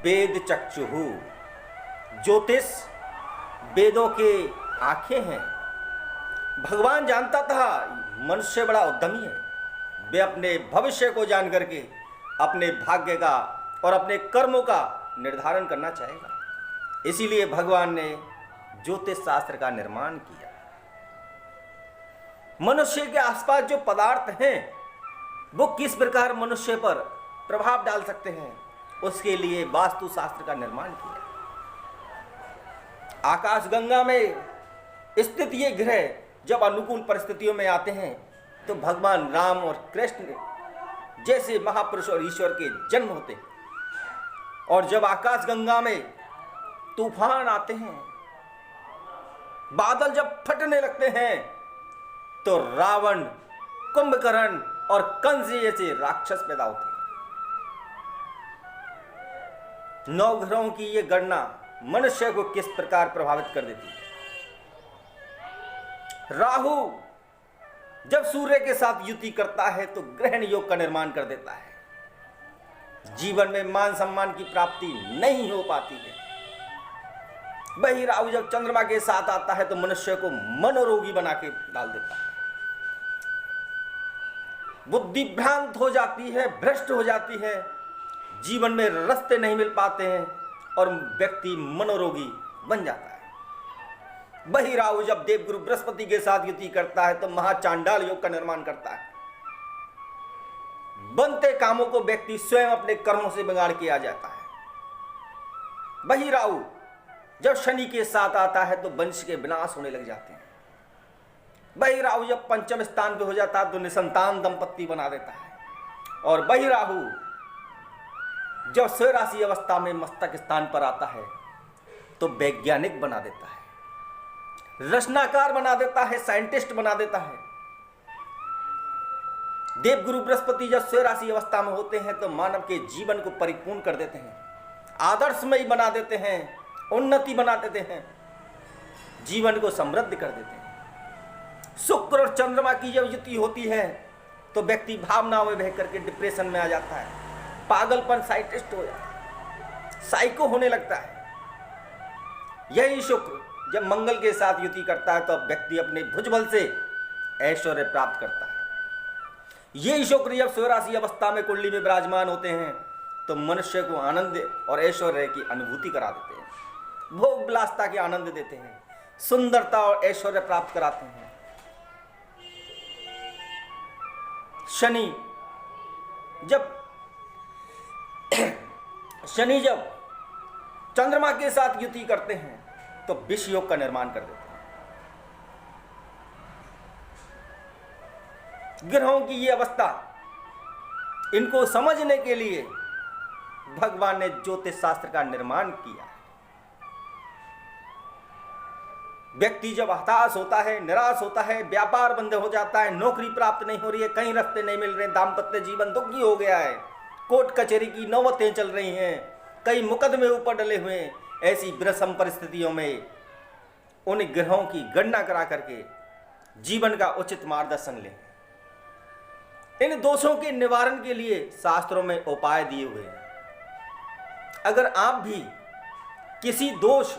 वेद चक्षुहु, ज्योतिष वेदों के आंखें हैं। भगवान जानता था मनुष्य बड़ा उद्यमी है, वे अपने भविष्य को जान करके अपने भाग्य का और अपने कर्मों का निर्धारण करना चाहेगा। इसीलिए भगवान ने ज्योतिष शास्त्र का निर्माण किया। मनुष्य के आसपास जो पदार्थ हैं वो किस प्रकार मनुष्य पर प्रभाव डाल सकते हैं, उसके लिए वास्तु शास्त्र का निर्माण किया। आकाशगंगा में स्थित ये ग्रह जब अनुकूल परिस्थितियों में आते हैं तो भगवान राम और कृष्ण जैसे महापुरुष और ईश्वर के जन्म होते हैं। और जब आकाशगंगा में तूफान आते हैं, बादल जब फटने लगते हैं, तो रावण, कुंभकर्ण और कंस जैसे राक्षस पैदा होते हैं। 9 ग्रहों की ये गणना मनुष्य को किस प्रकार प्रभावित कर देती है। राहु जब सूर्य के साथ युति करता है तो ग्रहण योग का निर्माण कर देता है। जीवन में मान सम्मान की प्राप्ति नहीं हो पाती है। वही राहु जब चंद्रमा के साथ आता है तो मनुष्य को मनोरोगी बना के डाल देता है। बुद्धि भ्रांत हो जाती है, भ्रष्ट हो जाती है, जीवन में रास्ते नहीं मिल पाते हैं और व्यक्ति मनोरोगी बन जाता है। वही राहु जब देवगुरु बृहस्पति के साथ युति करता है तो महाचांडाल योग का निर्माण करता है। बनते कामों को व्यक्ति स्वयं अपने कर्मों से बिगाड़ के आ जाता है। वही राहु जब शनि के साथ आता है तो वंश के विनाश होने लग जाते हैं। वही राहु जब पंचम स्थान पे हो जाता है तो निसंतान दंपत्ति बना देता है। और वही राहु जब स्वराशि अवस्था में मस्तक स्थान पर आता है तो वैज्ञानिक बना देता है, रचनाकार बना देता है, साइंटिस्ट बना देता है। देवगुरु बृहस्पति जब स्वराशि अवस्था में होते हैं तो मानव के जीवन को परिपूर्ण कर देते हैं, आदर्शमयी बना देते हैं, उन्नति बना देते हैं, जीवन को समृद्ध कर देते हैं। शुक्र और चंद्रमा की जब युति होती है तो व्यक्ति भावनाओं में बह करके डिप्रेशन में आ जाता है, पागलपन, साइटिस्ट हो जाता है, साइको होने लगता है। यही शुक्र जब मंगल के साथ युति करता है तो व्यक्ति अपने भुजबल से ऐश्वर्य प्राप्त करता है। यही शुक्र जब स्वराशि अवस्था में कुंडली में विराजमान होते हैं तो मनुष्य को आनंद और ऐश्वर्य की अनुभूति करा देते हैं, भोग विलासता के आनंद देते हैं, सुंदरता और ऐश्वर्य प्राप्त कराते हैं। शनि जब चंद्रमा के साथ युति करते हैं तो विष योग का निर्माण कर देते हैं। ग्रहों की ये अवस्था, इनको समझने के लिए भगवान ने ज्योतिष शास्त्र का निर्माण किया। व्यक्ति जब हताश होता है, निराश होता है, व्यापार बंद हो जाता है, नौकरी प्राप्त नहीं हो रही है, कहीं रास्ते नहीं मिल रहे, दाम्पत्य जीवन दुखी हो गया है, कोर्ट कचहरी की नौबतें चल रही हैं, कई मुकदमे ऊपर डले हुए हैं, ऐसी विषम परिस्थितियों में उन ग्रहों की गणना करा करके जीवन का उचित मार्गदर्शन लें। इन दोषों के निवारण के लिए शास्त्रों में उपाय दिए हुए हैं। अगर आप भी किसी दोष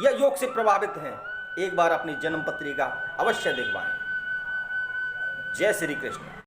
या योग से प्रभावित हैं, एक बार अपनी जन्म पत्रिका अवश्य दिखवाएं। जय श्री कृष्ण।